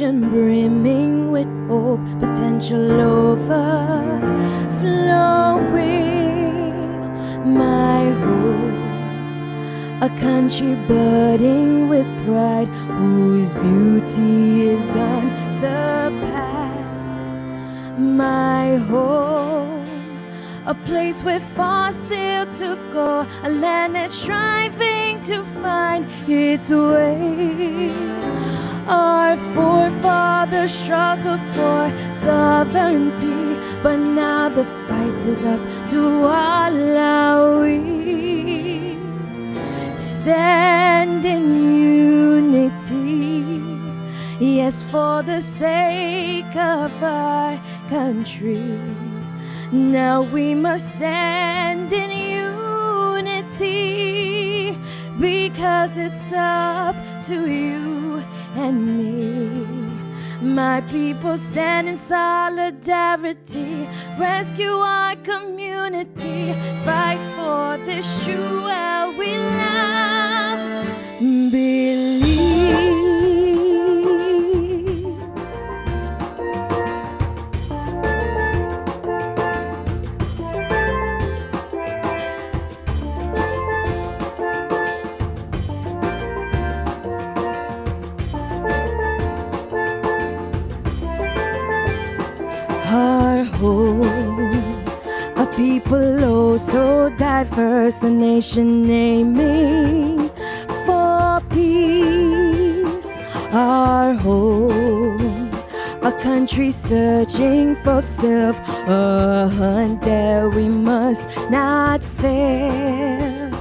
vision brimming with hope, potential overflowing. My hope, a country budding with pride, whose beauty is unsurpassed. My home, a place with far still to go, a land that's striving to find its way. Our forefathers struggled for sovereignty, but now the fight is up to all our we. Stand in unity, yes, for the sake of our country. Now we must stand in unity, because it's up to you and me. My people stand in solidarity, rescue our community, fight for this true world we love. Believe. Our home, a people oh so diverse, a nation aiming for peace. Our home, a country searching for self, a hunt that we must not fail.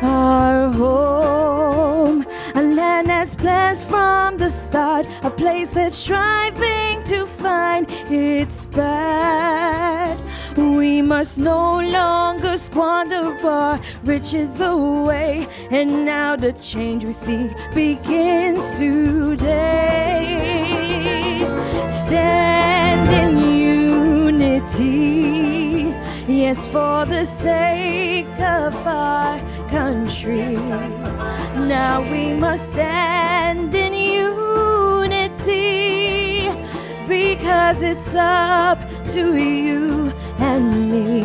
Our home, a land that's blessed from the start, a place that's striving to find its path. We must no longer squander our riches away, and now the change we seek begins today. Stand in unity, yes, for the sake of our country. Now we must stand in unity, because it's up to you and me.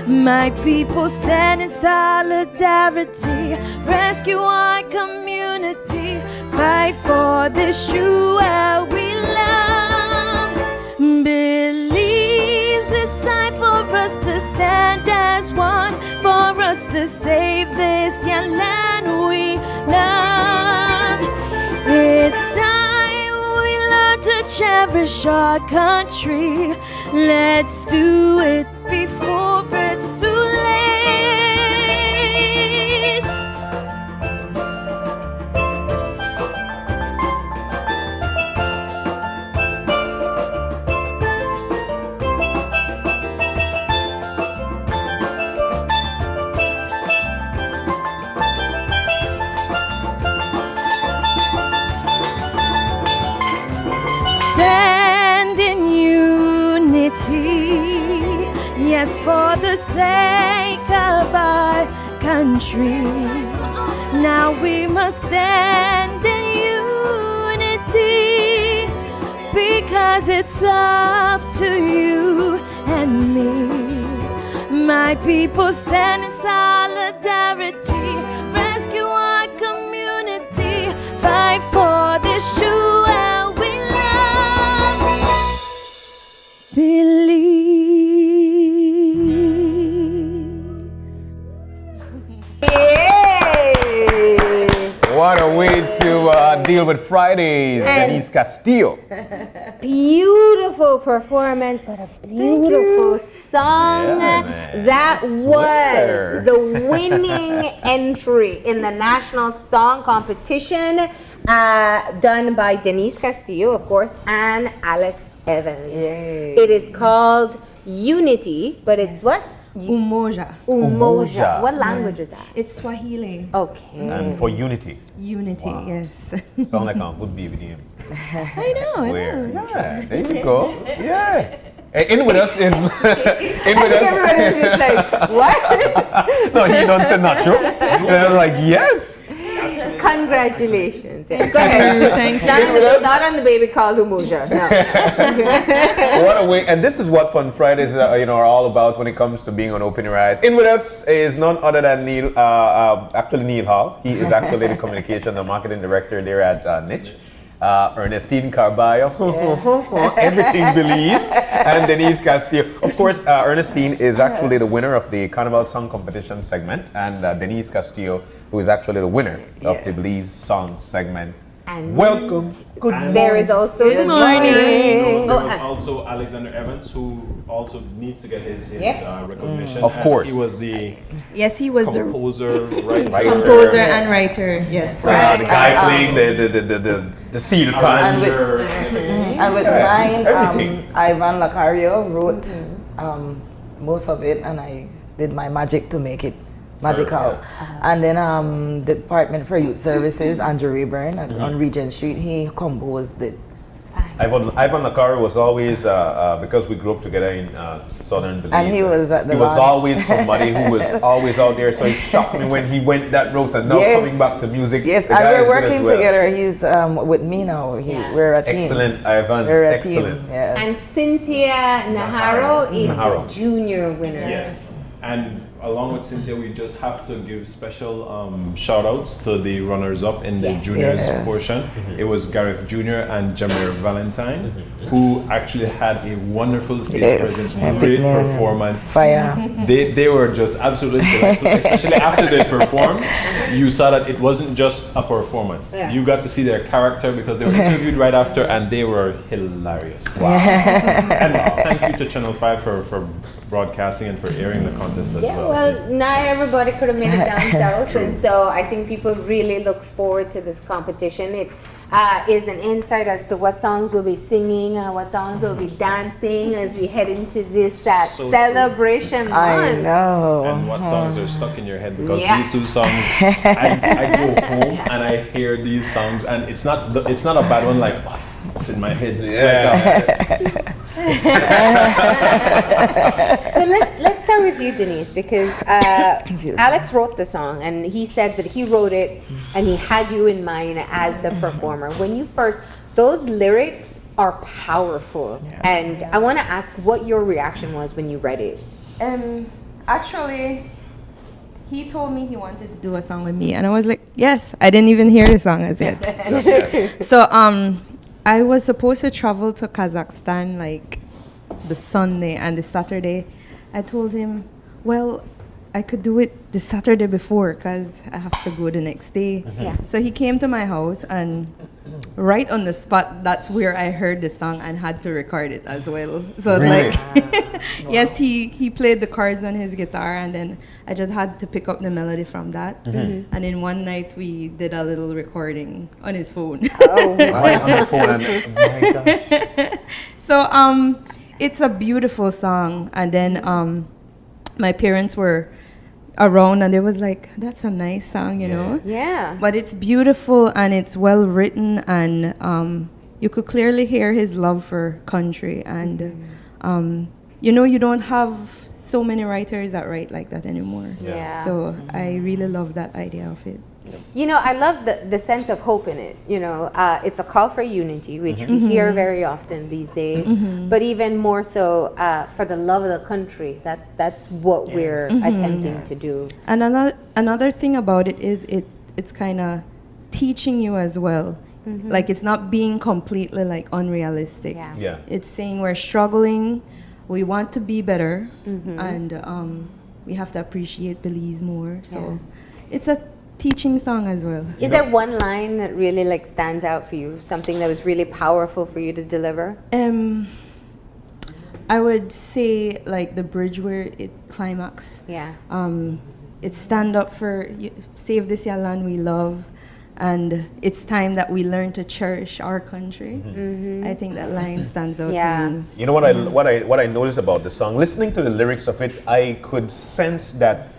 My people stand in solidarity, rescue our community, fight for this true world we love. Belize, it's time for us to stand as one, for us to save this young land we love. It's time we learn to cherish our country. Let's do it before it's too late. Stand in unity, yes, for the sake of our country. Now we must stand in unity, because it's up to you and me. My people stand in solidarity, rescue our community, fight for this true world we love. Belize. What a way to deal with Fridays, Denise Castillo. Beautiful performance, but a beautiful song. Yeah, that was the winning entry in the National Song Competition, done by Denise Castillo, of course, and Alex Evans. Yay. It is called Unity, but it's what? Umoja. Umoja. What language is that? It's Swahili. Okay. And for unity. Unity, Wow. yes. Sound like a good BBDM. I know. Where? Yeah, there you go. Yeah. In with us in with Everybody was just like, what? No, he don't say nacho. And I'm like, yes. Congratulations. Cynthia. Go ahead. Thank you. Not on the baby called Umuja. No. What a way! And this is what Fun Fridays, are all about when it comes to being on Open Your Eyes. In with us is none other than Neil Hall. He is actually the communication and marketing director there at NICH. Ernestine Carballo, everything Belize, and Denise Castillo. Of course, Ernestine is actually the winner of the Carnival Song Competition segment, and Denise Castillo, who is actually the winner of the Belize Song segment. And welcome. Good morning. There is also Good the morning. There was also Alexander Evans, who also needs to get his recognition. Of course. He was the Yes, he was composer, writer. composer and writer. Yes. The guy playing the steel pan. And with mine, Ivan Lacario wrote most of it, and I did my magic to make it magical. And then Department for Youth Services, Andrew Rayburn on Regent Street, he composed it. Ivan Nakari was always, because we grew up together in southern Belize. And he was at the He was launch. always somebody who was always out there, so it shocked me when he went that route and now Yes. coming back to music. Yes, the and guy we're is good as working well. together. He's with me now. We're a team. Excellent, Ivan. We're a Excellent. team. Yes. And Cynthia Naharo is Naharo. the junior winner. Yes. And along with Cynthia, we just have to give special shout outs to the runners up in the Yes. juniors Yes. portion. It was Gareth Jr. and Jameer Valentine, who actually had a wonderful stage Yes. presence, Epic great man. performance. Fire. They were just absolutely delightful, especially after they performed. You saw that it wasn't just a performance. Yeah. You got to see their character because they were interviewed right after, and they were hilarious. Wow! And thank you to Channel 5 for broadcasting and for airing the contest as Yeah, well. well, not everybody could have made it down south, and so I think people really look forward to this competition. It is an insight as to what songs we'll be singing, what songs we'll be dancing as we head into this So true. celebration I month. know. And what songs are stuck in your head, because Yeah. these two songs, I go home and I hear these songs, and it's not a bad one like, oh, it's in my head. It's like, So let's start with you, Denise, because Excuse me. Alex wrote the song, and he said that he wrote it and he had you in mind as the performer. When you first, those lyrics are powerful, and I want to ask what your reaction was when you read it. Actually, he told me he wanted to do a song with me, and I was like, yes. I didn't even hear the song as yet. So I was supposed to travel to Kazakhstan like the Sunday, and the Saturday I told him, well, I could do it the Saturday before because I have to go the next day. Yeah. So he came to my house, and right on the spot, that's where I heard the song and had to record it as well. So Really? like, yes, he played the chords on his guitar, and then I just had to pick up the melody from that. And in one night, we did a little recording on his phone. Oh, Right on the phone and, oh my gosh. So it's a beautiful song, and then my parents were around, and they was like, that's a nice song, you know. yeah. But it's beautiful, and it's well written, and you could clearly hear his love for country, and you don't have so many writers that write like that anymore. Yeah. So I really love that idea of it. You know, I love the sense of hope in it. You know, it's a call for unity, which we hear very often these days. But even more so, for the love of the country. That's what we're attempting to do. And another thing about it is it's kind of teaching you as well. Like, it's not being completely like unrealistic. Yeah. Yeah. It's saying we're struggling, we want to be better, and we have to appreciate Belize more. So it's a teaching song as well. Is there one line that really like stands out for you? Something that was really powerful for you to deliver? I would say like the bridge where it climax. Yeah. It's stand up for save this ya land we love, and it's time that we learn to cherish our country. I think that line stands out Yeah. to me. You know what I noticed about the song? Listening to the lyrics of it, I could sense that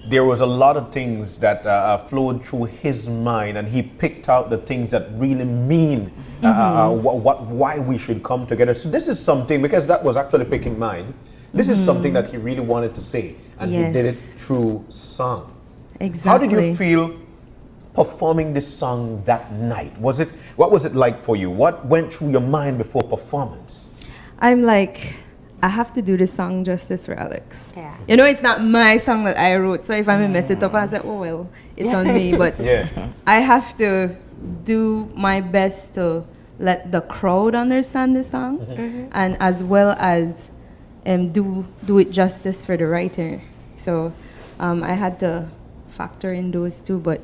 there was a lot of things that flowed through his mind, and he picked out the things that really mean why we should come together. So this is something, because that was actually picking mine. This is something that he really wanted to say, and he did it Yes. through song. Exactly. How did you feel performing this song that night? What was it like for you? What went through your mind before performance? I'm like, I have to do this song justice for Alex. Yeah. You know, it's not my song that I wrote, so if I may mess it up, I say, oh well, it's on me. But Yeah. I have to do my best to let the crowd understand the song, and as well as do it justice for the writer. So I had to factor in those two, but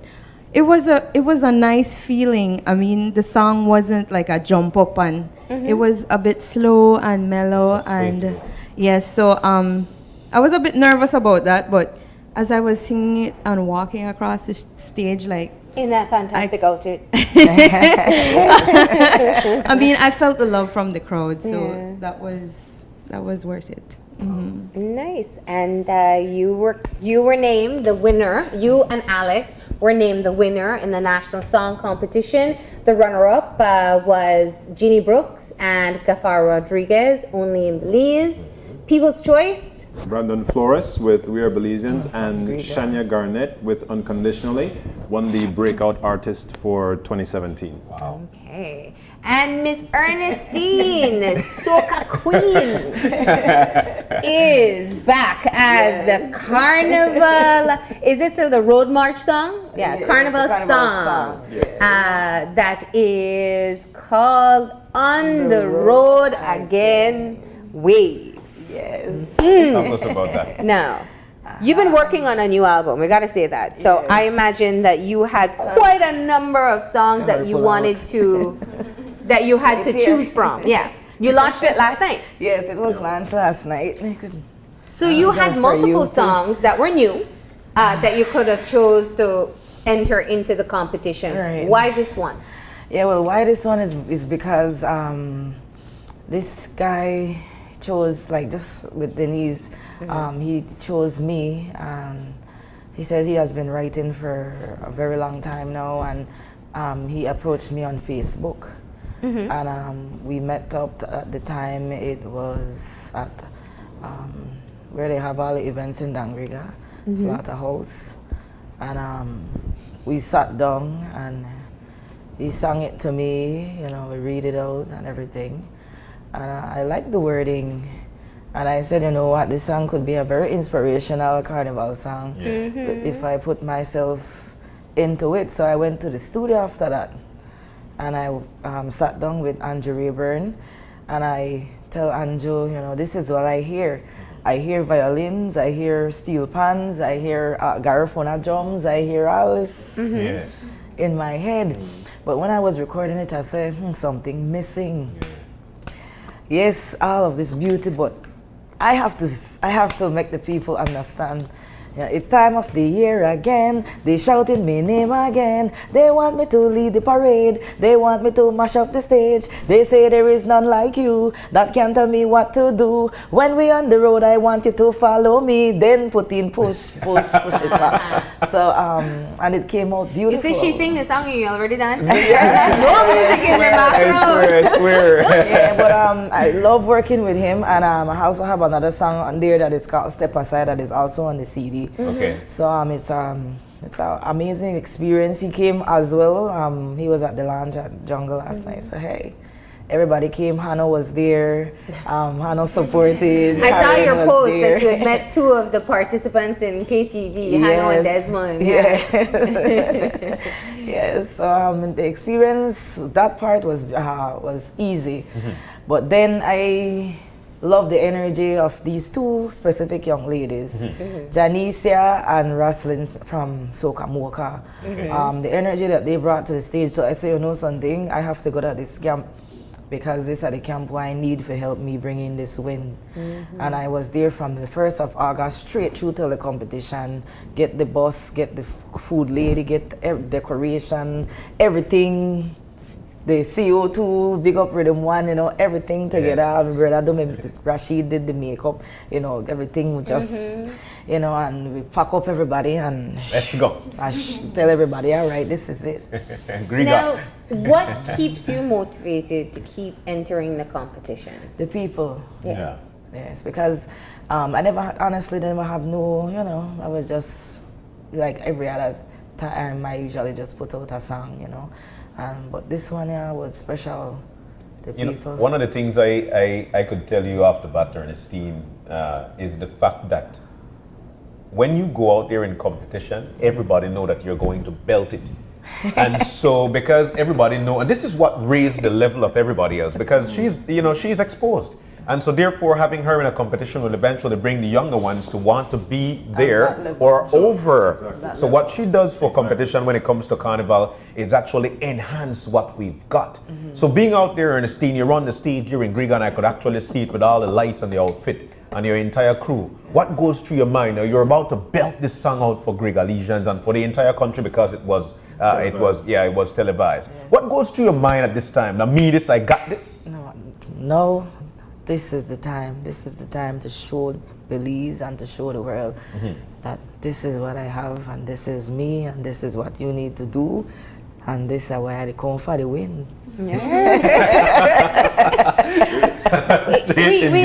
it was a nice feeling. I mean, the song wasn't like a jump up, and it was a bit slow and mellow, and yes. So I was a bit nervous about that, but as I was singing it and walking across the stage, like In that fantastic outfit. I mean, I felt the love from the crowd, so that was worth it. Nice. And you were named the winner. You and Alex were named the winner in the National Song Competition. The runner-up was Jeannie Brooks and Gafar Rodriguez, only in Belize. People's Choice. Brandon Flores with We Are Belizeans and Shania Garnett with Unconditionally won the Breakout Artist for 2017. Wow. Okay. And Miss Ernestine, Soca Queen, is back as the Carnival. Is it still the Road March song? Yeah, Carnival song. Yes. That is called On the Road Again Wave. Yes. Tell us about that. Now, you've been working on a new album. We gotta say that. So I imagine that you had quite a number of songs that you wanted to, that you had to choose from. Yeah, you launched it last night. Yes, it was launched last night. So you had for multiple you too. songs that were new, that you could have chose to enter into the competition. Right. Why this one? Yeah, well, why this one is because this guy chose, like, just with Denise, he chose me, and he says he has been writing for a very long time now, and he approached me on Facebook, and we met up at the time. It was at where they have all the events in Dangriga, Slaughterhouse, and we sat down and he sang it to me, you know, we read it out and everything. And I like the wording, and I said, you know what, this song could be a very inspirational Carnival song if I put myself into it. So I went to the studio after that, and I sat down with Andrew Rayburn, and I tell Andrew, you know, this is what I hear. I hear violins, I hear steel pans, I hear Garifuna drums, I hear all this in my head. But when I was recording it, I said, something missing. Yes, all of this beauty, but I have to make the people understand. You know, it's time of the year again. They shouting my name again. They want me to lead the parade. They want me to mash up the stage. They say there is none like you that can tell me what to do. When we on the road, I want you to follow me. Then push it back. So and it came out You beautiful. see, she sing the song and you already danced. Yeah. No music in the background. I swear. Yeah, but I love working with him, and I also have another song on there that is called Step Aside that is also on the CD. Okay. So it's an amazing experience. He came as well. He was at the lounge at Jungle last night. So hey, everybody came. Hannah was there. Hannah supported. I saw Karen your was post there. that you had met two of the participants in KTV, Hannah and Desmond. Yeah. Yes. So the experience, that part was easy, but then I love the energy of these two specific young ladies, Janicia and Roslyn from Soca Mocha. The energy that they brought to the stage. So I say, you know something, I have to go to this camp because this is the camp where I need to help me bring in this win. And I was there from the 1st of August straight through till the competition, get the bus, get the food lady, get decoration, everything. The CO2, Big Up Rhythm 1, you know, everything together. My brother Rashid did the makeup, you know, everything was just, you know, and we pack up everybody and Let's go. I tell everybody, all right, this is it. Now, what keeps you motivated to keep entering the competition? The people. Yeah. Yes, because I honestly never have no, you know, I was just like every other time I usually just put out a song, you know. But this one here was special. The You know, people. one of the things I could tell you off the bat, Ernestine, is the fact that when you go out there in competition, everybody know that you're going to belt it. And so because everybody know, and this is what raised the level of everybody else, because she's exposed. And so therefore having her in a competition will eventually bring the younger ones to want to be there or over. Exactly. So what she does for competition when it comes to Carnival is actually enhance what we've got. So being out there, Ernestine, you're on the stage, you're in Griga, and I could actually see it with all the lights and the outfit and your entire crew. What goes through your mind? Now, you're about to belt this song out for Griga Legions and for the entire country because it was televised. Yeah. What goes through your mind at this time? Now, I got this. No, this is the time. This is the time to show Belize and to show the world that this is what I have and this is me and this is what you need to do and this is why I come for the win. We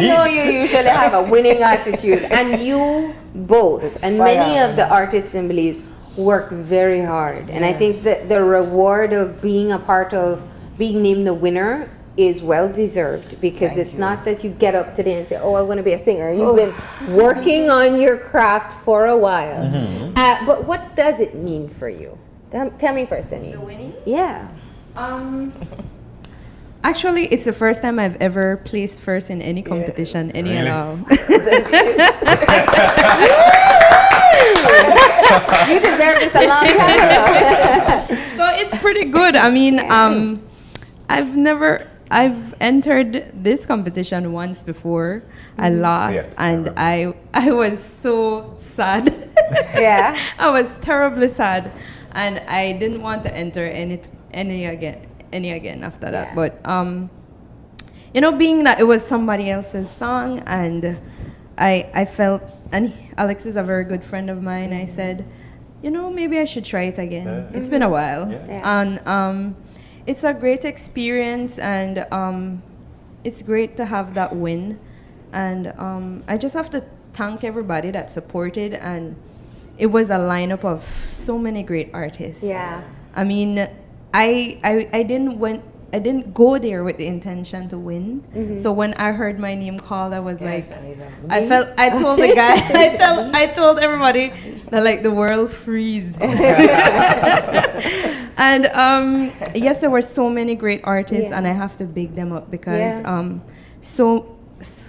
know you usually have a winning attitude, and you both and many of the artists in Belize work very hard. And I think that the reward of being a part of being named the winner is well deserved, because it's not that you get up today and say, oh, I want to be a singer. You've been working on your craft for a while. But what does it mean for you? Tell me first, Denise. The winning? Yeah. Actually, it's the first time I've ever placed first in any competition, any and all. You deserve this a long time ago. So it's pretty good. I mean, I've entered this competition once before. I lost, and I was so sad. Yeah. I was terribly sad, and I didn't want to enter any again after that. But being that it was somebody else's song, and I felt, and Alex is a very good friend of mine. I said, maybe I should try it again. It's been a while, and it's a great experience, and it's great to have that win. And I just have to thank everybody that supported, and it was a lineup of so many great artists. Yeah. I mean, I didn't go there with the intention to win. So when I heard my name called, I was I told the guy, I told everybody that like the world freeze. And yes, there were so many great artists, and I have to big them up because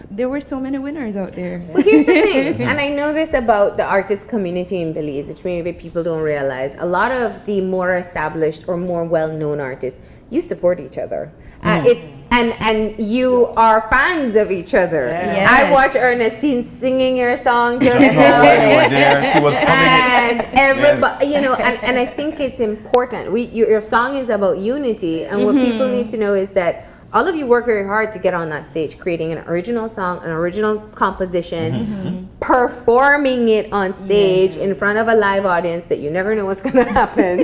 there were so many winners out there. Well, here's the thing, and I know this about the artist community in Belize, which maybe people don't realize. A lot of the more established or more well-known artists, you support each other. And you are fans of each other. Yes. I watched Ernestine singing your song just She was and everybody, and I think it's important. Your song is about unity, and what people need to know is that all of you work very hard to get on that stage, creating an original song, an original composition, performing it on stage in front of a live audience that you never know what's going to happen.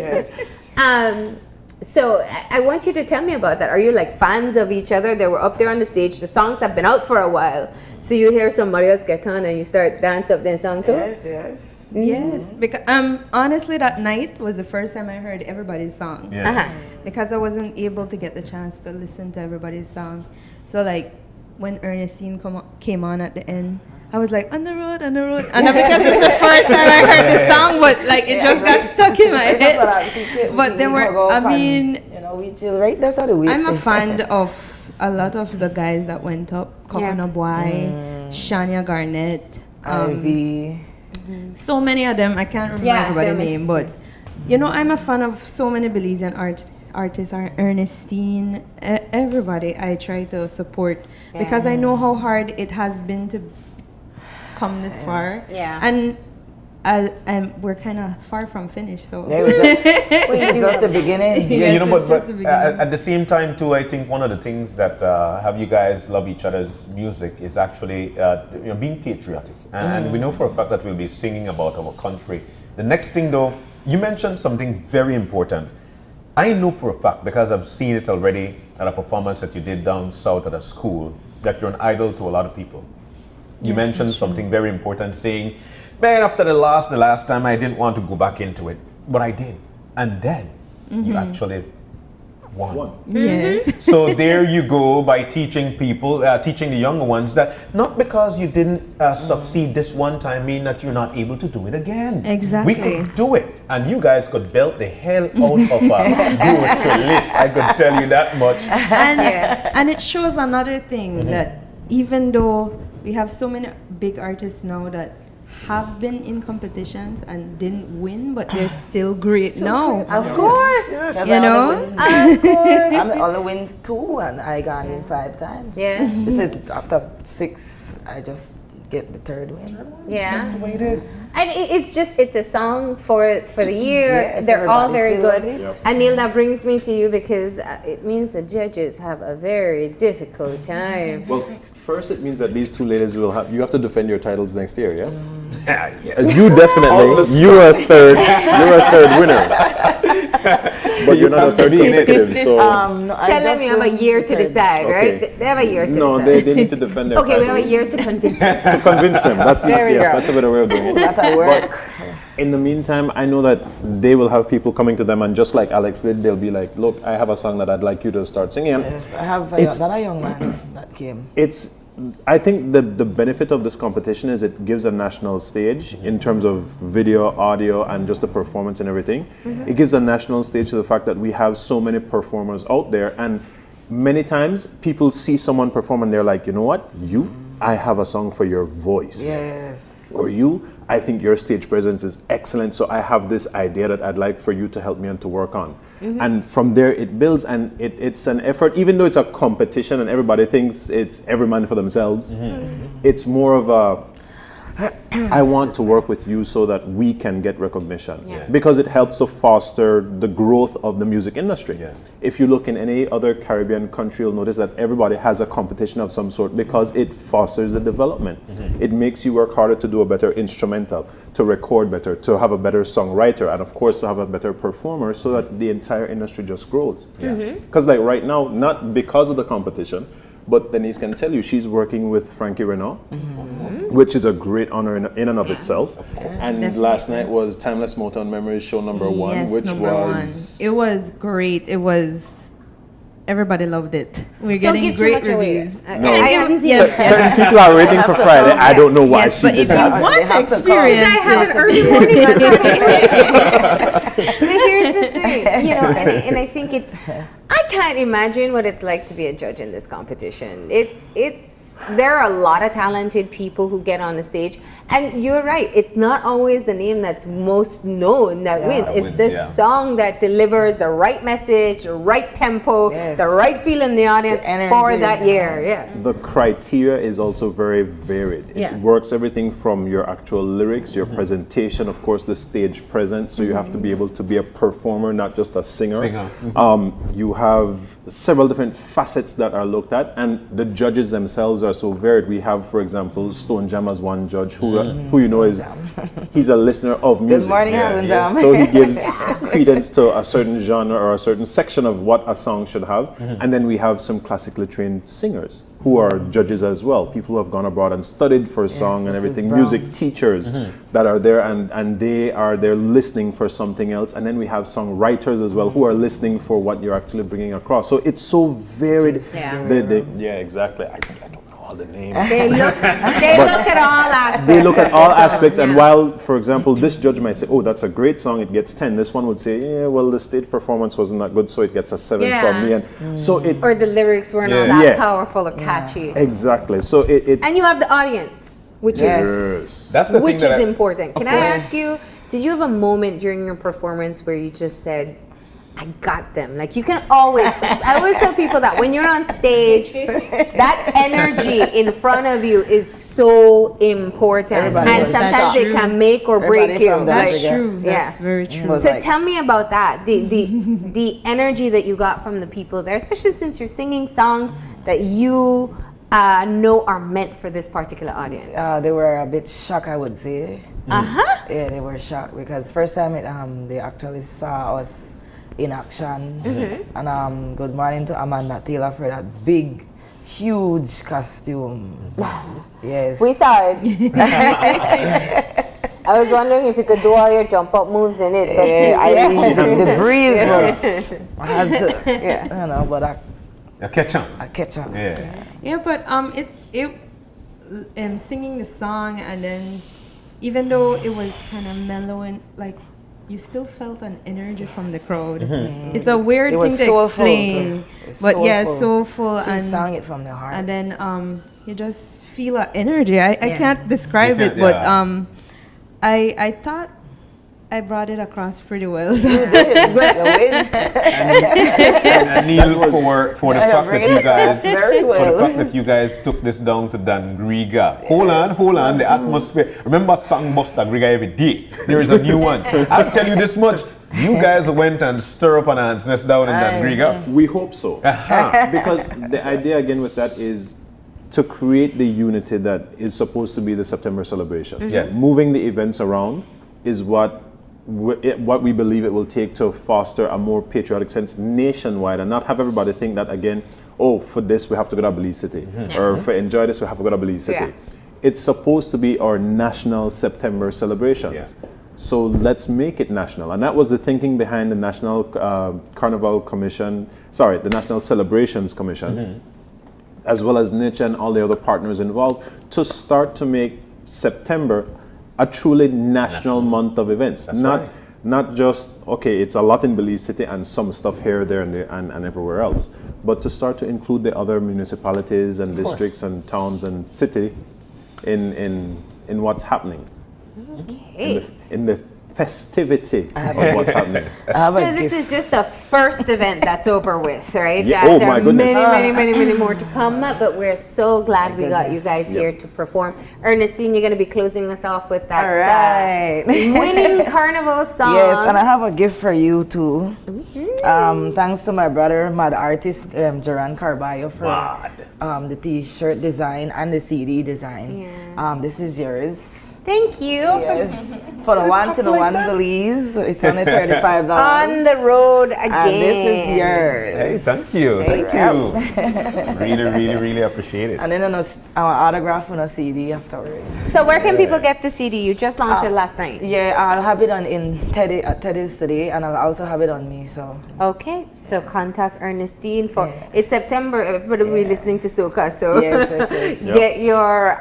So I want you to tell me about that. Are you like fans of each other? They were up there on the stage. The songs have been out for a while. So you hear somebody else get on and you start dance up their song too? Yes. Yes, because honestly, that night was the first time I heard everybody's song. Because I wasn't able to get the chance to listen to everybody's song. So like when Ernestine came on at the end, I was like, on the road. And because it's the first time I heard the song, but like it just got stuck in my head. But there were, we chill right. That's how the way. I'm a fan of a lot of the guys that went up. Coconut Boy, Shania Garnett, Ivy. so many of them. I can't remember everybody's name, but I'm a fan of so many Belizean artists. Ernestine, everybody. I try to support because I know how hard it has been to come this far. And we're kind of far from finished, so this is just the beginning. But at the same time too, I think one of the things that have you guys love each other's music is actually being patriotic, and we know for a fact that we'll be singing about our country. The next thing though, you mentioned something very important. I know for a fact, because I've seen it already at a performance that you did down south at a school, that you're an idol to a lot of people. You mentioned something very important, saying, man, after the last time, I didn't want to go back into it. but I did. And then you actually won. Yes. So there you go by teaching people, teaching the younger ones that not because you didn't succeed this one time mean that you're not able to do it again. Exactly. We could do it, and you guys could belt the hell out of a virtualist. I could tell you that much. And it shows another thing that even though we have so many big artists now that have been in competitions and didn't win, but they're still great now. Of course. Yes, You know? Of course. I'm only win 2 and I got in 5 times. Yeah. This is after 6, I just get the 3rd win. Yeah. That's the way it is. And it's a song for the year. Yes, They're all everybody very still good. love it. Yep. And Neil, that brings me to you because it means the judges have a very difficult time. Well, first it means that these two ladies will have, you have to defend your titles next year, yes? Yes. You definitely, you're a third winner. But you're not a third executive, so. No, I Tell them just you have a win year the to 3rd. decide, Okay. right? They have a year to No, decide. they need to defend their Okay, we have a titles. year to convince them. To convince them, that's There we yes, go. that's a better way of doing it. That I work. In the meantime, I know that they will have people coming to them, and just like Alex did, they'll be like, look, I have a song that I'd like you to start singing. Yes, I have It's- another young man that came. I think the benefit of this competition is it gives a national stage in terms of video, audio, and just the performance and everything. It gives a national stage to the fact that we have so many performers out there, and many times people see someone perform and they're like, you know what, I have a song for your voice. Yes. Or I think your stage presence is excellent, so I have this idea that I'd like for you to help me and to work on. And from there it builds, and it's an effort, even though it's a competition and everybody thinks it's every man for themselves, it's more of a, I want to work with you so that we can get recognition. Yeah. Because it helps to foster the growth of the music industry. Yeah. If you look in any other Caribbean country, you'll notice that everybody has a competition of some sort because it fosters the development. It makes you work harder to do a better instrumental, to record better, to have a better songwriter, and of course to have a better performer, so that the entire industry just grows. Because like right now, not because of the competition, but Denise can tell you she's working with Frankie Renaud, which is a great honor in and of itself. And last night was Timeless Motown Memories show number 1, Yes, which number was... 1. It was great. It was. Everybody loved it. We're Don't getting give too great much away. reviews. I haven't seen Yes, it. Certain people are waiting for Friday. I don't know why Yes, she but did if you that. want to have to call. experience I have it, an early morning on Friday. But here's the thing, and I think I can't imagine what it's like to be a judge in this competition. There are a lot of talented people who get on the stage, and you're right, it's not always the name that's most known that wins. It's wins, the yeah. song that delivers the right message, the right tempo, Yes. the right feel in the audience The energy. for that year. Yeah. The criteria is also very varied. It Yeah. works everything from your actual lyrics, your presentation, of course, the stage presence. So you have to be able to be a performer, not just a singer. You have several different facets that are looked at, and the judges themselves are so varied. We have, for example, Stone Jam as one judge who you know is he's a listener of music. Good morning, Stone Jam. So he gives credence to a certain genre or a certain section of what a song should have. And then we have some classically trained singers who are judges as well. People who have gone abroad and studied for song and Mrs. everything. Brown. Music teachers that are there and they are there listening for something else. And then we have songwriters as well who are listening for what you're actually bringing across. So it's so varied. Yeah. Yeah, exactly. I don't know all the names. They look at all aspects. They look at of all the song, aspects, and yeah. while, for example, this judge might say, oh, that's a great song, it gets 10. This one would say, yeah, well, the stage performance wasn't that good, so it gets a 7 Yeah. from me. And so it, Or the lyrics weren't all Yeah. that Yeah. powerful or catchy. exactly. So it And you have the audience, which is That's the which thing that is I- important. Can Of I course. ask you, did you have a moment during your performance where you just said, I got them? Like you can always, I always tell people that when you're on stage, that energy in front of you is so important. Everybody And was sometimes shocked. it can make or break Everybody you. from the Like, that's true. Yeah. That's very true. Was so like- tell me about that, the energy that you got from the people there, especially since you're singing songs that you know are meant for this particular audience. They were a bit shocked, I would say. Yeah, they were shocked because first time they actually saw us in action. And good morning to Amanda Taylor for that big, huge costume. Yes. We saw it. I was wondering if you could do all your jump up moves in it. But The breeze was, I had to, you know, but I catch on. catch on. Yeah, but singing the song, and then even though it was kind of mellow and like you still felt an energy from the crowd. It's a weird It thing was to soulful, explain, but soulful, She sang it from the heart. and then you just feel an energy. I can't describe it, but I thought I brought it across pretty well. So. And Neil, for the fact that you guys, very for well. the fact that you guys took this down to Dangriga. Hold on, the atmosphere. Remember Sangbuster Griga every day. There is a new one. I'll tell you this much. You guys went and stir up an ant's nest down in Dangriga. We hope so. Because the idea again with that is to create the unity that is supposed to be the September celebration. Yes. Moving the events around is what we believe it will take to foster a more patriotic sense nationwide, and not have everybody think that again, oh, for this we have to go to Belize City, or for enjoy this we have to go to Belize City. It's supposed to be our national September celebrations. So let's make it national. And that was the thinking behind the National Carnival Commission, the National Celebrations Commission, as well as NICH and all the other partners involved, to start to make September a truly national month of events. Not just, okay, it's a lot in Belize City and some stuff here, there, and everywhere else, but to start to include the other municipalities and districts and towns and city in what's happening. Okay. In the festivity of what's happening. So this is just the first event that's over with, right? Yeah. Oh, my goodness. Many more to come, but we're so glad we got you guys here to perform. Ernestine, you're going to be closing us off with that winning carnival song. Yes, and I have a gift for you too. Thanks to my brother, mad artist Joran Carballo, for the t-shirt design and the CD design. This is yours. Thank you. Yes, for the one to the one Belize, it's only $35. On the road again. And this is yours. Hey, thank you. Really appreciate it. And then our autograph on a CD afterwards. So where can people get the CD? You just launched it last night. Yeah, I'll have it at Teddy's today, and I'll also have it on me. So okay, so contact Ernestine for it's September. Everybody will be listening to Soca, so yes. get your.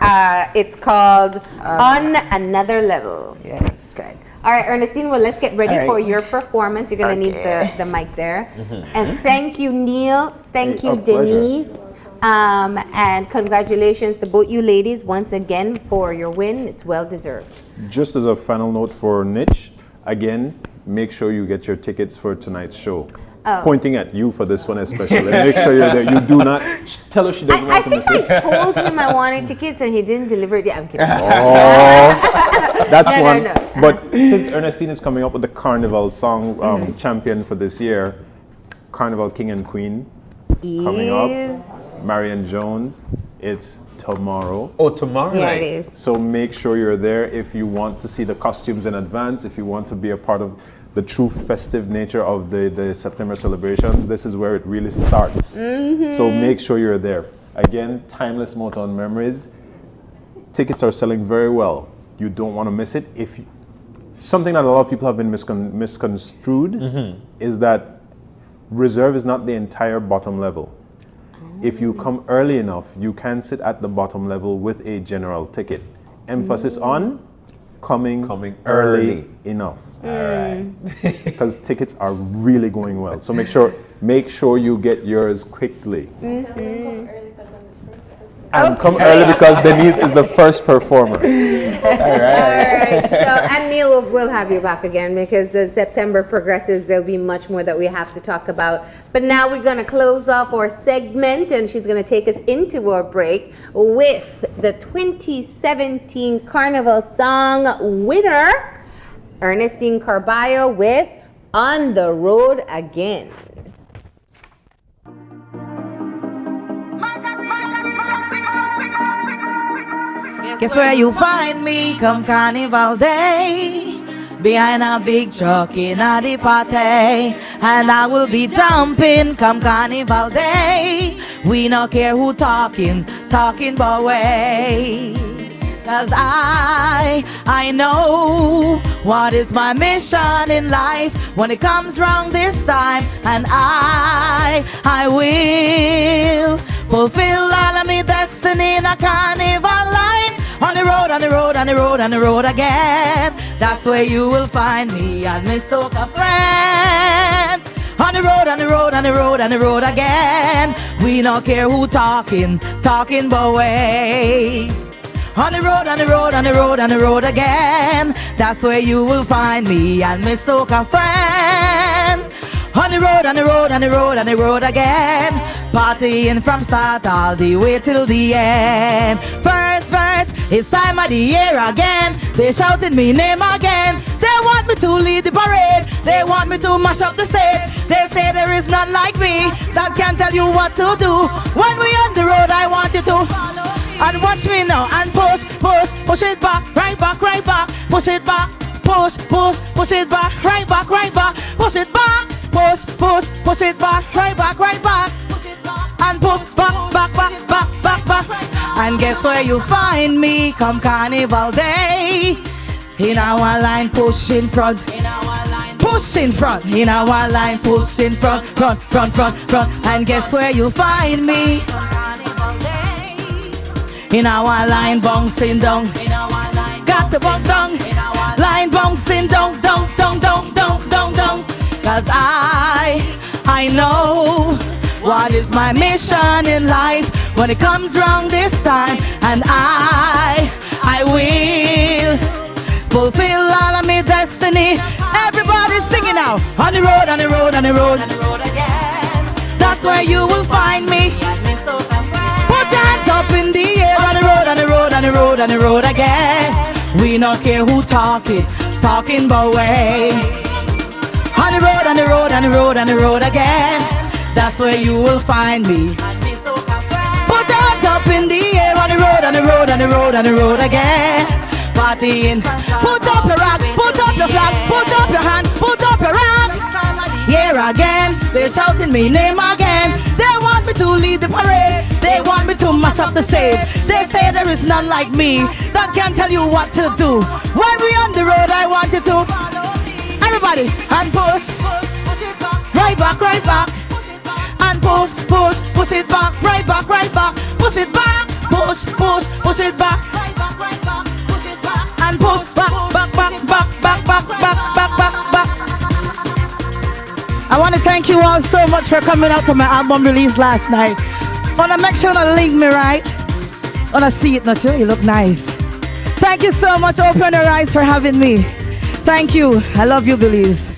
It's called On Another Level. Yes. Good. All right, Ernestine, well, let's get ready for your performance. You're going to need the mic there. And thank you, Neil. Thank you, Denise. And congratulations to both you ladies once again for your win. It's well deserved. Just as a final note for NICH, again, make sure you get your tickets for tonight's show. Pointing at you for this one especially. Make sure you're there. You do not tell her she doesn't want to miss it. I told him I wanted tickets and he didn't deliver it. I'm kidding. That's one. No. But since Ernestine is coming up with the Carnival song champion for this year, Carnival King and Queen coming up. Marion Jones, it's tomorrow. Oh, tomorrow Yeah, night. it is. So make sure you're there if you want to see the costumes in advance, if you want to be a part of the true festive nature of the September celebrations. This is where it really starts. So make sure you're there. Again, timeless Motown memories. Tickets are selling very well. You don't want to miss it. Something that a lot of people have been misconstrued is that reserve is not the entire bottom level. If you come early enough, you can sit at the bottom level with a general ticket. Emphasis on coming early enough. All right. Because tickets are really going well. So make sure you get yours quickly. And come early because Denise is the first performer. All right. So, and Neil, we'll have you back again because as September progresses, there'll be much more that we have to talk about. But now we're going to close off our segment and she's going to take us into our break with the 2017 Carnival song winner, Ernestine Carballo with On the Road Again. Guess where you find me come Carnival Day? Behind a big truck in a the party. And I will be jumping come Carnival Day. We no care who talking about way. 'Cause I know what is my mission in life when it comes round this time, and I will fulfill all of my destiny in a carnival life. On the road, on the road, on the road, on the road again. That's where you will find me and my soca friends. On the road, on the road, on the road, on the road again. We don't care who talking but way. On the road, on the road, on the road, on the road again. That's where you will find me and my soca friend. On the road, on the road, on the road, on the road again. Partying from start all the way till the end. First verse, it's time of the year again. They shouting me name again. They want me to lead the parade. They want me to mash up the stage. They say there is none like me that can tell you what to do. When we on the road, I want you to and watch me now and push, push, push it back, right back, right back. Push it back, push, push, push it back, right back, right back. Push it back, push, push, push it back, right back, right back. And push back, back, back, back, back, back. And guess where you find me come Carnival Day? In our line, push in front. In our line, push in front. In our line, push in front, front, front, front, front. And guess where you find me? In our line, bouncing down. In our line, got the bounce down. Line bouncing down, down, down, down, down, down, down. 'Cause I know what is my mission in life when it comes round this time, and I will fulfill all of my destiny. Everybody singing now. On the road, on the road, on the road, on the road again. That's where you will find me. Put your hands up in the air. On the road, on the road, on the road, on the road again. We don't care who talking but way. On the road, on the road, on the road, on the road again. That's where you will find me. Put your hands up in the air. On the road, on the road, on the road, on the road again. Partying. Put up your rock, put up your flag, put up your hand, put up your rock. Here again, they're shouting me name again. They want me to lead the parade. They want me to mash up the stage. They say there is none like me that can tell you what to do. When we on the road, I want you to everybody and push, right back, right back. And push, push, push it back, right back, right back. Push it back, push, push, push it back, right back, right back. Push it back, and push back, back, back, back, back, back, back, back, back, back. I want to thank you all so much for coming out to my album release last night. Wanna make sure to link me right. Wanna see it, not sure you look nice. Thank you so much. Open your eyes for having me. Thank you. I love you, Belize.